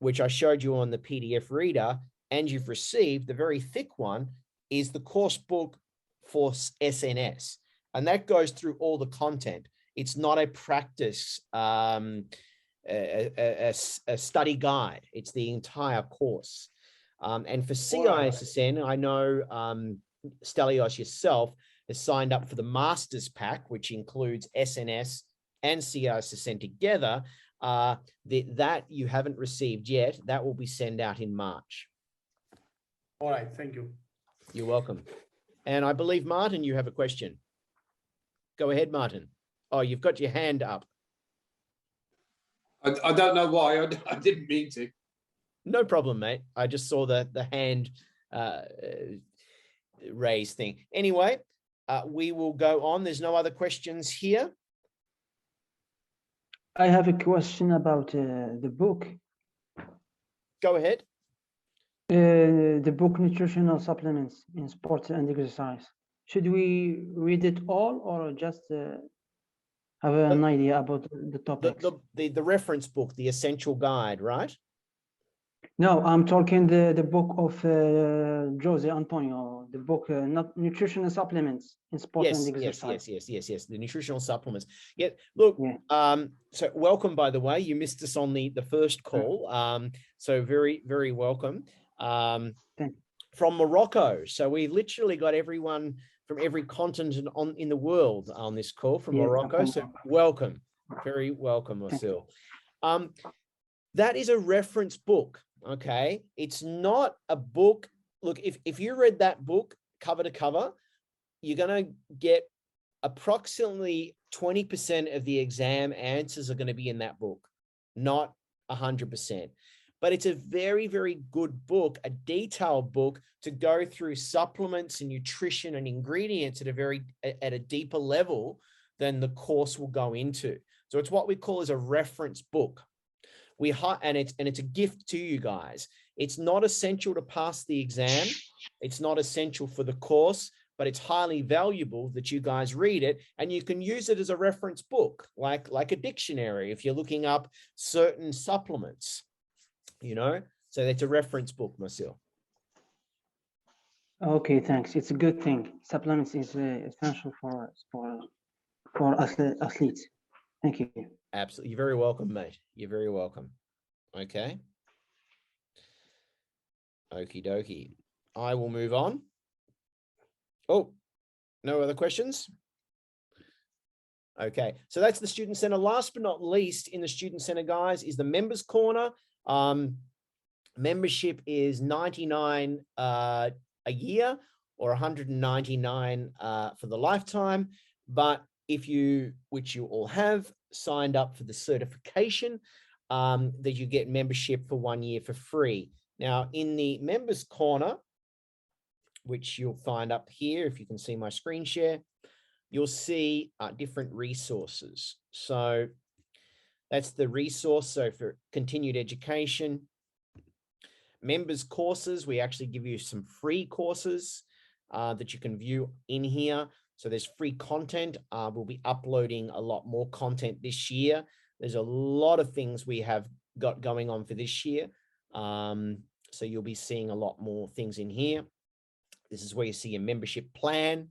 which I showed you on the PDF reader, and you've received the very thick one, is the course book for SNS. And that goes through all the content. It's not a practice, a study guide. It's the entire course. And for CISSN, I know Stelios yourself has signed up for the Masters Pack, which includes SNS and CISSN together. That you haven't received yet. That will be sent out in March. All right, thank you. You're welcome. And I believe, Martin, you have a question. Go ahead, Martin. Oh, you've got your hand up. I don't know why. I didn't mean to. No problem, mate. I just saw the hand raise thing. Anyway, we will go on. There's no other questions here. I have a question about the book. Go ahead. The book Nutritional Supplements in Sports and Exercise. Should we read it all or just have an idea about the topics? The reference book, the essential guide, right? No, I'm talking the book of Jose Antonio, the book not Nutritional Supplements in Sports and Exercise. Yes, the nutritional supplements. Yeah, look, so welcome, by the way. You missed us on the first call. So very, very welcome. From Morocco. So we literally got everyone from every continent in the world on this call from Morocco. So welcome, very welcome, Marcel. That is a reference book. Okay, it's not a book. Look, if you read that book cover to cover, you're going to get approximately 20% of the exam answers are going to be in that book, not 100%. But it's a very, very good book, a detailed book to go through supplements and nutrition and ingredients at a deeper level than the course will go into. So it's what we call as a reference book. And it's a gift to you guys. It's not essential to pass the exam. It's not essential for the course, but it's highly valuable that you guys read it, and you can use it as a reference book, like a dictionary if you're looking up certain supplements, you know. So that's a reference book, Marcel. Okay, thanks. It's a good thing. Supplements is essential for athletes. Thank you. Absolutely. You're very welcome, mate. You're very welcome. Okay. Okie dokie. I will move on. Oh, no other questions? Okay, so that's the Student Center. Last but not least in the Student Center, guys, is the Members Corner. Membership is $99 a year or $199 for the lifetime. But if you, which you all have, signed up for the certification, that you get membership for 1 year for free. Now, in the Members Corner, which you'll find up here, if you can see my screen share, you'll see different resources. So that's the resource. So for continued education, members courses, we actually give you some free courses that you can view in here. So there's free content. We'll be uploading a lot more content this year. There's a lot of things we have got going on for this year. So you'll be seeing a lot more things in here. This is where you see a membership plan.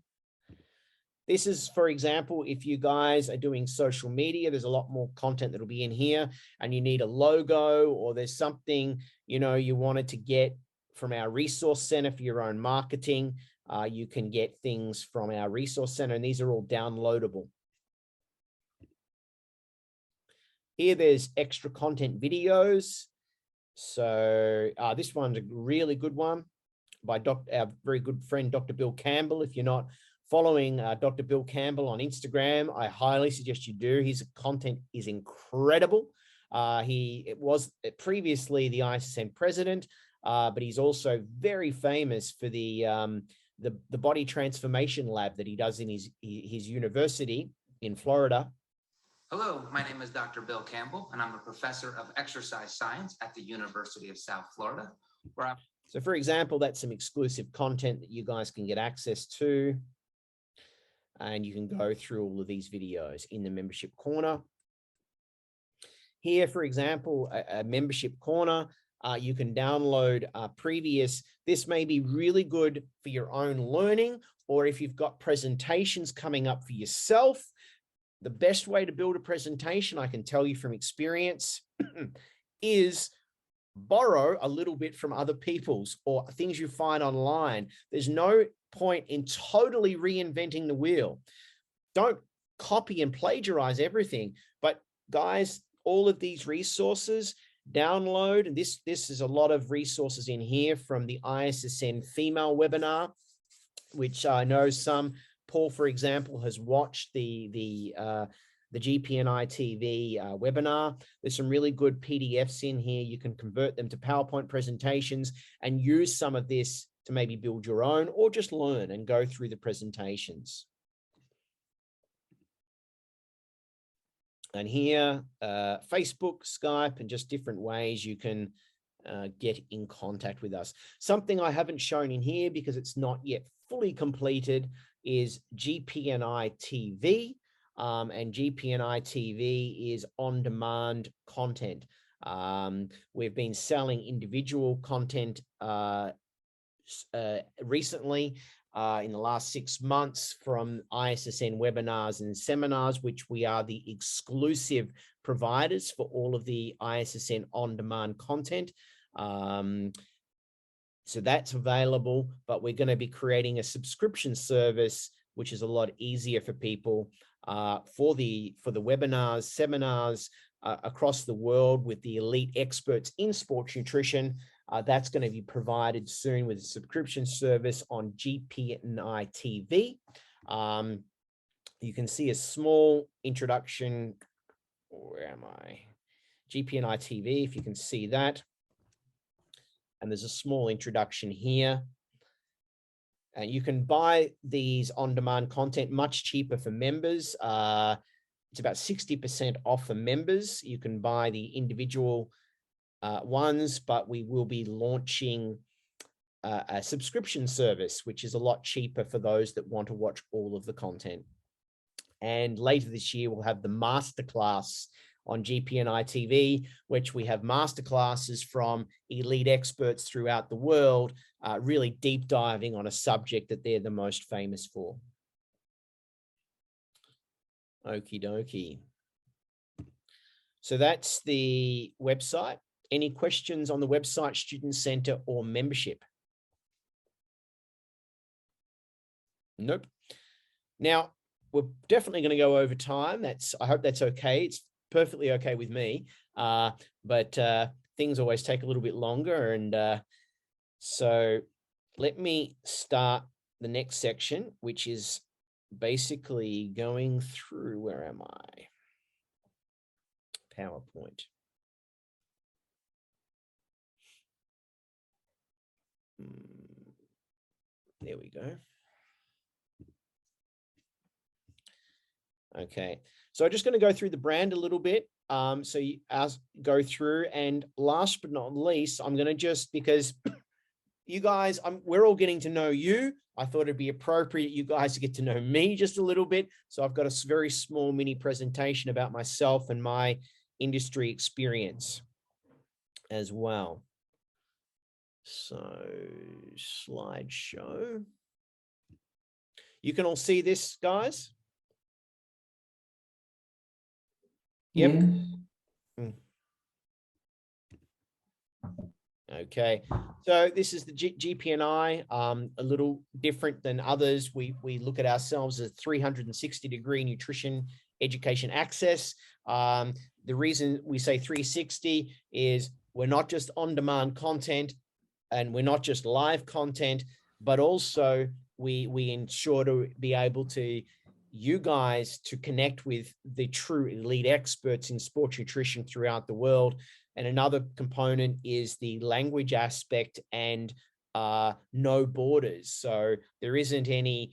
This is, for example, if you guys are doing social media, there's a lot more content that'll be in here, and you need a logo, or there's something, you know, you wanted to get from our resource center for your own marketing. You can get things from our resource center, and these are all downloadable. Here, there's extra content videos. So this one's a really good one by our very good friend, Dr. Bill Campbell. If you're not following Dr. Bill Campbell on Instagram, I highly suggest you do. His content is incredible. He was previously the ISSN president, but he's also very famous for the body transformation lab that he does in his university in Florida. Hello, my name is Dr. Bill Campbell, and I'm a professor of exercise science at the University of South Florida. So for example, that's some exclusive content that you guys can get access to. And you can go through all of these videos in the membership corner. Here, for example, a membership corner. You can download previous. This may be really good for your own learning, or if you've got presentations coming up for yourself. The best way to build a presentation, I can tell you from experience, is borrow a little bit from other people's or things you find online. There's no point in totally reinventing the wheel. Don't copy and plagiarize everything. But guys, all of these resources, download, and this is a lot of resources in here from the ISSN female webinar, which I know Paul, for example, has watched the GPNi TV webinar. There's some really good PDFs in here. You can convert them to PowerPoint presentations and use some of this to maybe build your own or just learn and go through the presentations. And here, Facebook, Skype, and just different ways you can get in contact with us. Something I haven't shown in here because it's not yet fully completed is GPNi TV. And GPNi TV is on-demand content. We've been selling individual content recently in the last 6 months from ISSN webinars and seminars, which we are the exclusive providers for all of the ISSN on-demand content. So that's available, but we're going to be creating a subscription service, which is a lot easier for people for the webinars, seminars across the world with the elite experts in sports nutrition. That's going to be provided soon with a subscription service on GPNi TV. You can see a small introduction. Where am I? GPNi TV, if you can see that. And there's a small introduction here. And you can buy these on-demand content much cheaper for members. It's about 60% off for members. You can buy the individual ones, but we will be launching a subscription service, which is a lot cheaper for those that want to watch all of the content. And later this year, we'll have the masterclass on GPNi TV, which we have masterclasses from elite experts throughout the world, really deep diving on a subject that they're the most famous for. Okie dokie. So that's the website. Any questions on the website, Student Center, or membership? Nope. Now, we're definitely going to go over time. I hope that's okay. It's perfectly okay with me, but things always take a little bit longer. And so let me start the next section, which is basically going through, where am I? PowerPoint. There we go. Okay, so I'm just going to go through the brand a little bit. So you go through, and last but not least, I'm going to just, because you guys, we're all getting to know you. I thought it'd be appropriate you guys to get to know me just a little bit. So I've got a very small mini presentation about myself and my industry experience as well. So slideshow. You can all see this, guys? Yep. Yes. Okay, so this is the GPNi, a little different than others. We look at ourselves as 360-degree nutrition education access. The reason we say 360 is we're not just on-demand content and we're not just live content, but also we ensure to be able to you guys to connect with the true elite experts in sports nutrition throughout the world. And another component is the language aspect and no borders. So there isn't any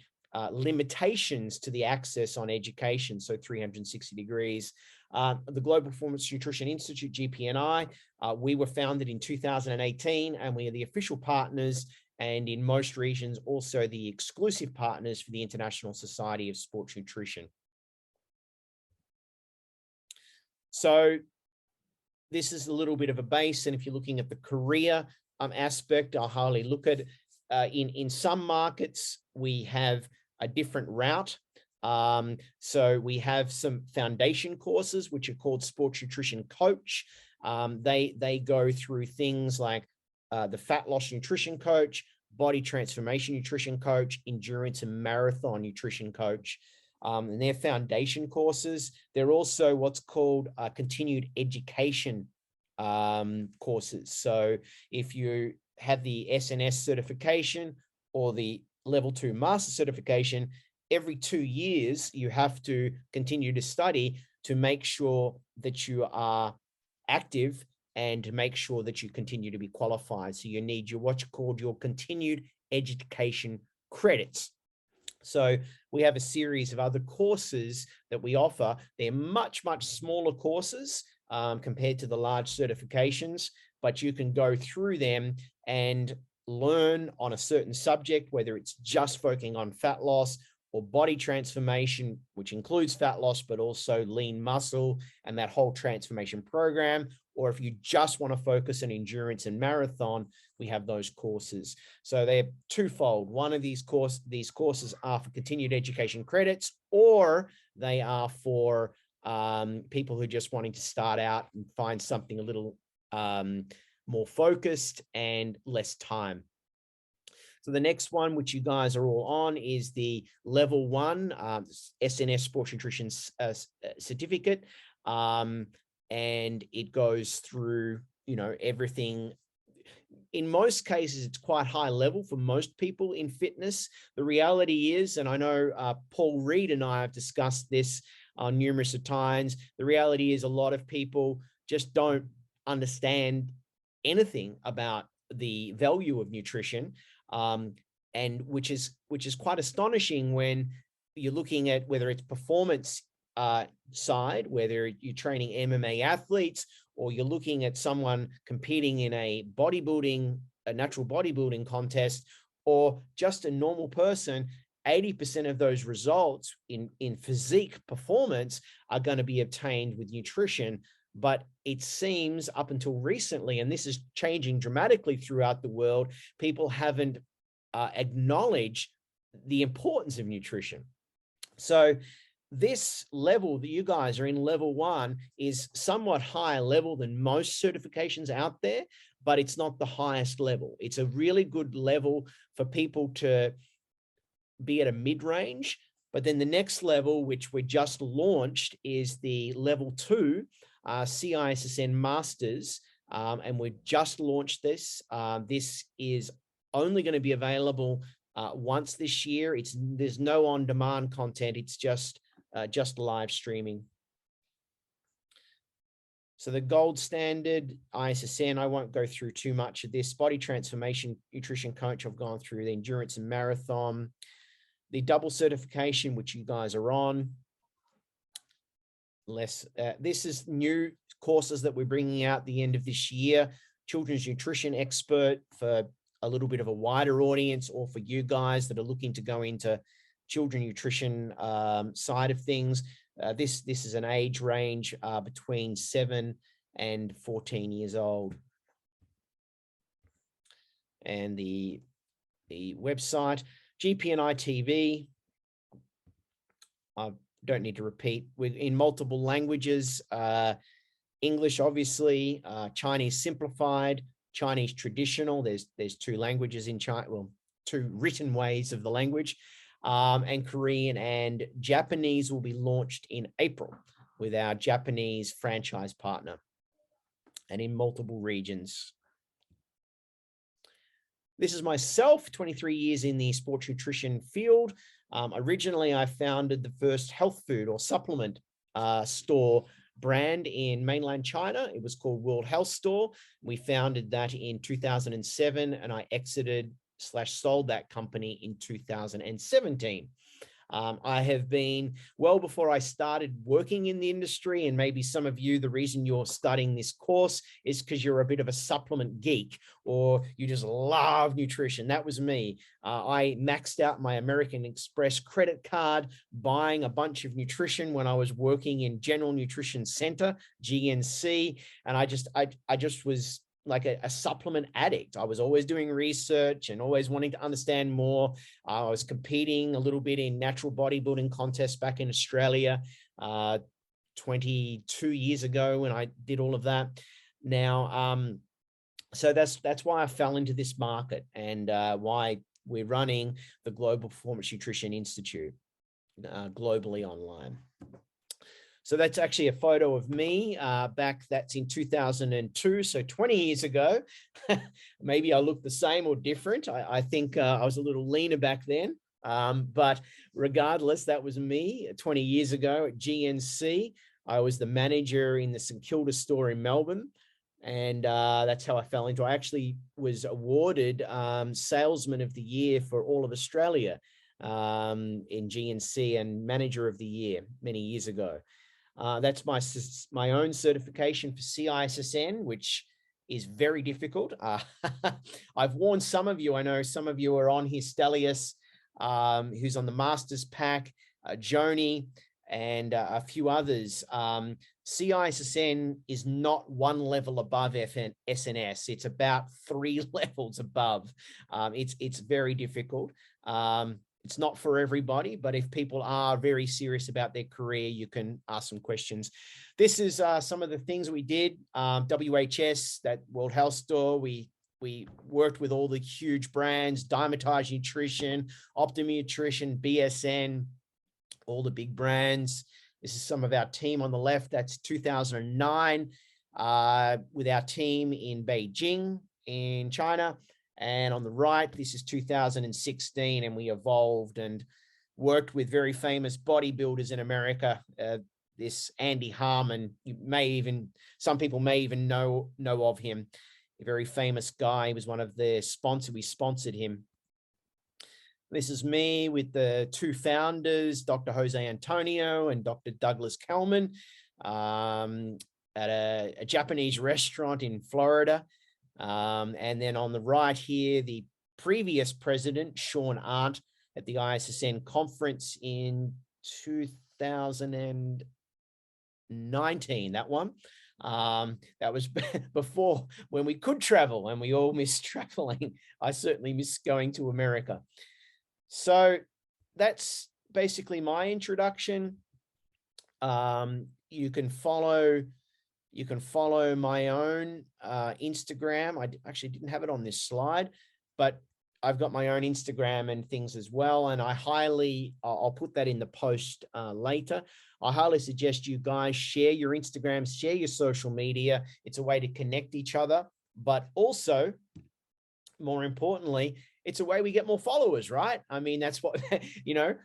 limitations to the access on education. So 360 degrees. The Global Performance Nutrition Institute, GPNi, we were founded in 2018, and we are the official partners, and in most regions, also the exclusive partners for the International Society of Sports Nutrition. So this is a little bit of a base. And if you're looking at the career aspect, I'll highly look at in some markets, we have a different route. So we have some foundation courses, which are called Sports Nutrition Coach. They go through things like the Fat Loss Nutrition Coach, Body Transformation Nutrition Coach, Endurance and Marathon Nutrition Coach. And they're foundation courses. They're also what's called continued education courses. So if you have the SNS certification or the level 2 master certification, every 2 years, you have to continue to study to make sure that you are active and to make sure that you continue to be qualified. So you need your what's called your continued education credits. So we have a series of other courses that we offer. They're much, much smaller courses compared to the large certifications, but you can go through them and learn on a certain subject, whether it's just focusing on fat loss or body transformation, which includes fat loss, but also lean muscle and that whole transformation program. Or if you just want to focus on endurance and marathon, we have those courses. So they're twofold. One of these courses are for continued education credits, or they are for people who are just wanting to start out and find something a little more focused and less time. So the next one, which you guys are all on, is the level 1 SNS Sports Nutrition certificate. And it goes through, you know, everything. In most cases, it's quite high level for most people in fitness. The reality is, and I know Paul Reed and I have discussed this numerous of times, the reality is a lot of people just don't understand anything about the value of nutrition, and which is quite astonishing when you're looking at whether it's performance side, whether you're training MMA athletes or you're looking at someone competing in a natural bodybuilding contest, or just a normal person. 80% of those results in physique performance are going to be obtained with nutrition. But it seems up until recently, and this is changing dramatically throughout the world, people haven't acknowledged the importance of nutrition. So this level that you guys are in, level 1, is somewhat higher level than most certifications out there, but it's not the highest level. It's a really good level for people to be at a mid-range. But then the next level, which we just launched, is the level 2 CISSN Masters, and we just launched this. This is only going to be available once this year. There's no on-demand content. It's just live streaming. So the gold standard ISSN, I won't go through too much of this. Body Transformation Nutrition Coach, I've gone through. The Endurance and Marathon, the double certification, which you guys are on. This is new courses that we're bringing out the end of this year. Children's Nutrition Expert for a little bit of a wider audience, or for you guys that are looking to go into children nutrition side of things. This is an age range between 7 and 14 years old. And the website, GPNi TV, I don't need to repeat, we're in multiple languages, English, obviously, Chinese simplified, Chinese traditional. There's 2 languages in China, well, 2 written ways of the language, and Korean and Japanese will be launched in April with our Japanese franchise partner, and in multiple regions. This is myself, 23 years in the sports nutrition field. Originally, I founded the first health food or supplement store brand in mainland China. It was called World Health Store. We founded that in 2007, and I exited/sold that company in 2017. I have been, well before I started working in the industry, and maybe some of you, the reason you're studying this course is because you're a bit of a supplement geek or you just love nutrition. That was me. I maxed out my American Express credit card buying a bunch of nutrition when I was working in General Nutrition Center, GNC, and I just was like a supplement addict. I was always doing research and always wanting to understand more. I was competing a little bit in natural bodybuilding contests back in Australia 22 years ago when I did all of that. Now, so that's why I fell into this market and why we're running the Global Performance Nutrition Institute globally online. So that's actually a photo of me back, that's in 2002, so 20 years ago. Maybe I look the same or different. I think I was a little leaner back then, but regardless, that was me 20 years ago at GNC. I was the manager in the St Kilda store in Melbourne, and that's how I fell into. I actually was awarded Salesman of the Year for all of Australia in GNC and Manager of the Year many years ago. That's my own certification for CISSN, which is very difficult. I've warned some of you, I know some of you are on here, Stelius, who's on the Masters Pack, Joni, and a few others. CISSN is not one level above SNS. It's about 3 levels above. It's very difficult. It's not for everybody, but if people are very serious about their career, you can ask some questions. This is some of the things we did. WHS, that World Health Store, we worked with all the huge brands, Dymatize Nutrition, Optima Nutrition, BSN, all the big brands. This is some of our team on the left. That's 2009 with our team in Beijing, in China. And on the right, this is 2016, and we evolved and worked with very famous bodybuilders in America. This Andy Harmon, some people may even know of him, a very famous guy. He was one of the sponsors. We sponsored him. This is me with the 2 founders, Dr. Jose Antonio and Dr. Douglas Kelman, at a Japanese restaurant in Florida. And then on the right here, the previous president, Sean Arndt, at the ISSN conference in 2019, that one. That was before, when we could travel, and we all miss traveling. I certainly miss going to America. So that's basically my introduction. You can follow my own Instagram. I actually didn't have it on this slide, but I've got my own Instagram and things as well. And I'll put that in the post later. I highly suggest you guys share your Instagrams, share your social media. It's a way to connect each other, but also, more importantly, it's a way we get more followers, right? I mean, that's what,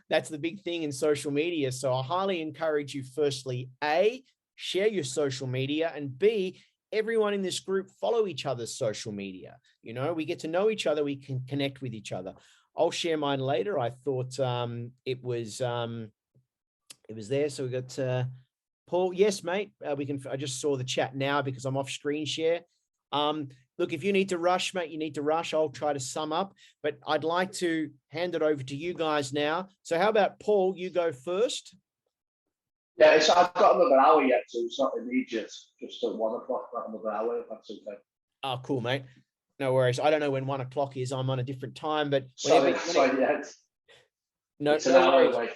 that's the big thing in social media. So I highly encourage you, firstly, A, share your social media, and B, everyone in this group follow each other's social media. We get to know each other, we can connect with each other. I'll share mine later. I thought it was there. So we got Paul. Yes, mate. I just saw the chat now because I'm off screen share. Look, if you need to rush, mate, you need to rush. I'll try to sum up, but I'd like to hand it over to you guys now. So how about Paul, you go first? Yeah, I've got another hour yet, so it's not immediate. Just at 1 o'clock, not another hour, if that's okay. Oh, cool, mate. No worries. I don't know when 1 o'clock is. I'm on a different time, but Sorry, it's an hour away.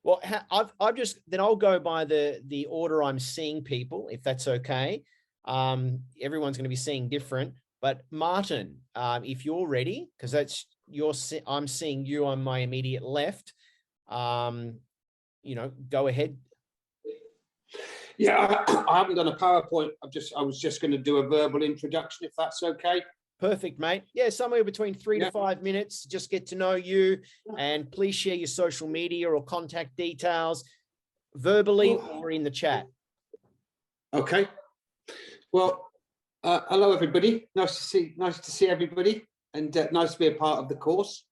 Well, then I'll go by the order I'm seeing people, if that's okay. Everyone's going to be seeing different, but Martin, if you're ready, because I'm seeing you on my immediate left. Go ahead. Yeah, I haven't done a PowerPoint. I was just going to do a verbal introduction, if that's okay. Perfect, mate. Yeah, somewhere between 3 to 5 minutes. Just get to know you, and please share your social media or contact details verbally or in the chat. Okay. Well, hello everybody. Nice to see everybody, and nice to be a part of the course.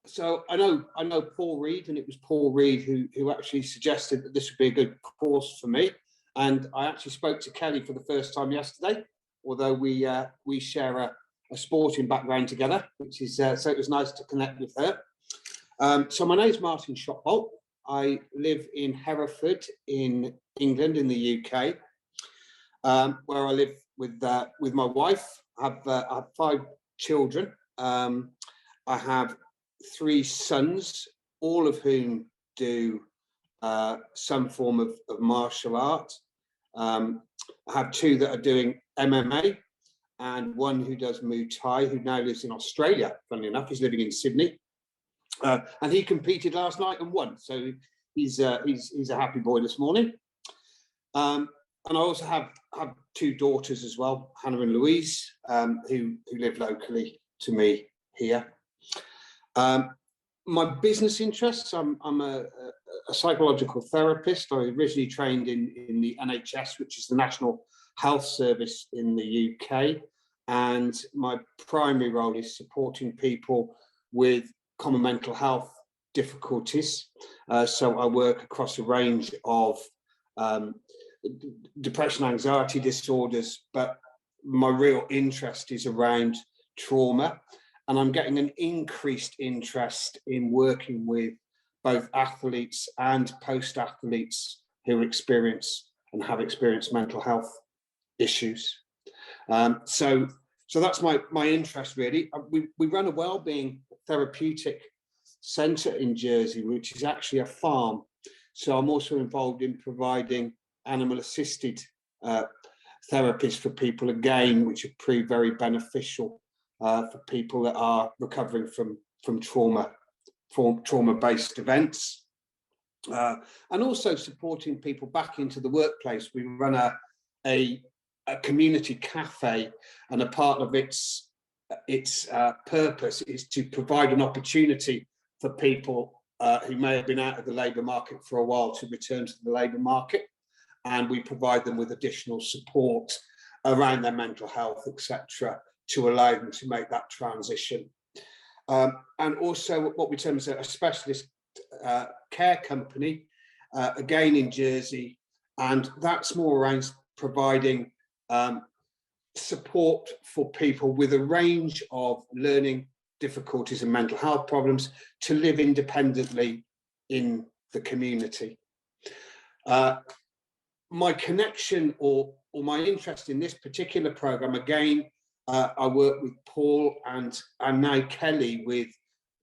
So I know Paul Reed, and it was Paul Reed who actually suggested that this would be a good course for me. And I actually spoke to Kelly for the first time yesterday, although we share a sporting background together, which is so it was nice to connect with her. So my name is Martin Shotbolt. I live in Hereford in England, in the UK, where I live with my wife. I have 5 children. I have 3 sons, all of whom do some form of martial art. I have 2 that are doing MMA, and 1 who does Muay Thai, who now lives in Australia, funnily enough. He's living in Sydney. And he competed last night and won. So he's a happy boy this morning. And I also have 2 daughters as well, Hannah and Louise, who live locally to me here. My business interests, I'm a psychological therapist. I originally trained in the NHS, which is the National Health Service in the UK. And my primary role is supporting people with common mental health difficulties. So I work across a range of depression, anxiety disorders, but my real interest is around trauma. And I'm getting an increased interest in working with both athletes and post-athletes who experience and have experienced mental health issues. So that's my interest, really. We run a wellbeing therapeutic centre in Jersey, which is actually a farm. So I'm also involved in providing animal-assisted therapies for people, again, which have proved very beneficial for people that are recovering from trauma-based events. And also supporting people back into the workplace. We run a community cafe, and a part of its purpose is to provide an opportunity for people who may have been out of the labour market for a while to return to the labour market, and we provide them with additional support around their mental health, etc., to allow them to make that transition. And also what we term as a specialist care company, again in Jersey, and that's more around providing support for people with a range of learning difficulties and mental health problems to live independently in the community. My connection or my interest in this particular program, again, I work with Paul and now Kelly with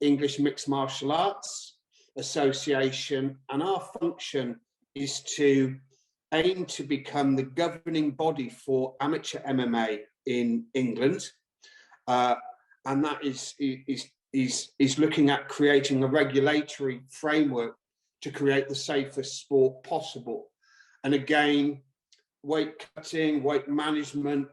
English Mixed Martial Arts Association, and our function is to aim to become the governing body for amateur MMA in England, and that is looking at creating a regulatory framework to create the safest sport possible. And again, weight cutting, weight management,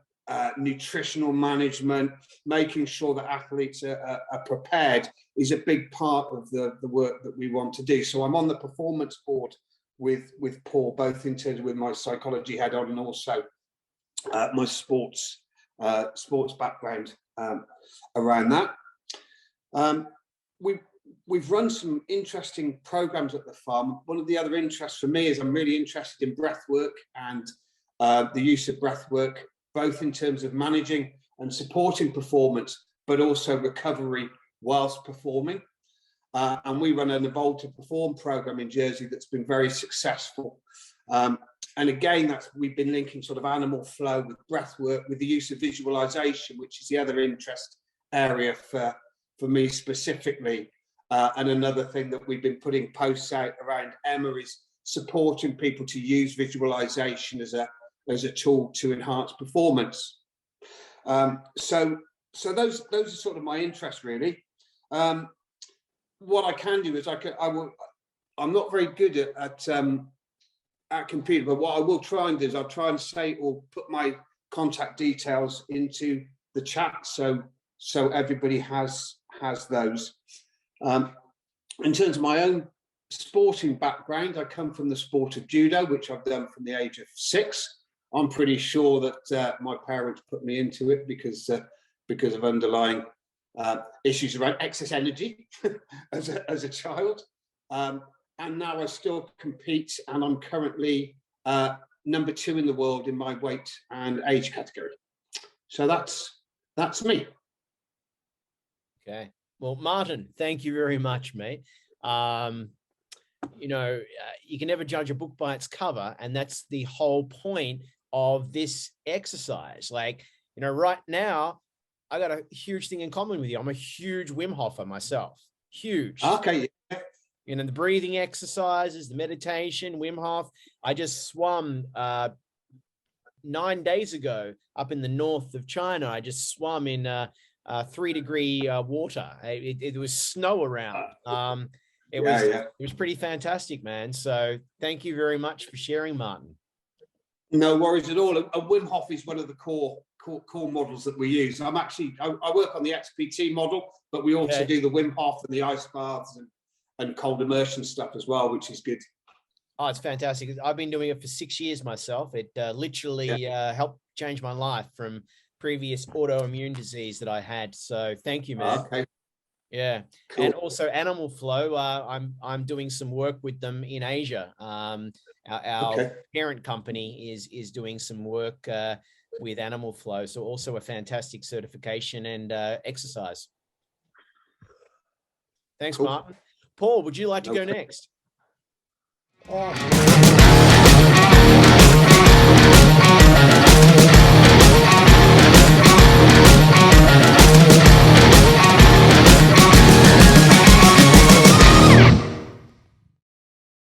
nutritional management, making sure that athletes are prepared is a big part of the work that we want to do. So I'm on the performance board with Paul, both in terms of with my psychology head on and also my sports background around that. We've run some interesting programs at the farm. One of the other interests for me is I'm really interested in breath work and the use of breath work, both in terms of managing and supporting performance, but also recovery whilst performing. And we run an Evolve to Perform program in Jersey that's been very successful. And again, we've been linking sort of animal flow with breath work, with the use of visualization, which is the other interest area for me specifically. And another thing that we've been putting posts out around Emma is supporting people to use visualization as a tool to enhance performance. So those are sort of my interests, really. What I can do is I'm not very good at computer, but what I will try and do is I'll try and say or put my contact details into the chat so everybody has those. In terms of my own sporting background, I come from the sport of judo, which I've done from the age of 6. I'm pretty sure that my parents put me into it because of underlying issues around excess energy as a child. And now I still compete, and I'm currently number 2 in the world in my weight and age category. So that's me. Okay. Well, Martin, thank you very much, mate. You know, you can never judge a book by its cover, and that's the whole point of this exercise. Like, you know, right now, I got a huge thing in common with you. I'm a huge Wim Hofer myself. Huge. Okay. You know, the breathing exercises, the meditation, Wim Hof. I just swam 9 days ago up in the north of China. I just swam in 3-degree water. It was snow around. It was pretty fantastic, man. So thank you very much for sharing, Martin. No worries at all. And Wim Hof is one of the core models that we use. I work on the XPT model, but we also do the Wim Hof and the ice baths and cold immersion stuff as well, which is good. Oh, it's fantastic. I've been doing it for 6 years myself. It literally helped change my life from previous autoimmune disease that I had. So thank you, man. Okay. Yeah. Cool. And also Animal Flow. I'm doing some work with them in Asia. Our parent company is doing some work with Animal Flow. So also a fantastic certification and exercise. Thanks, cool. Martin. Paul, would you like to go next? Oh.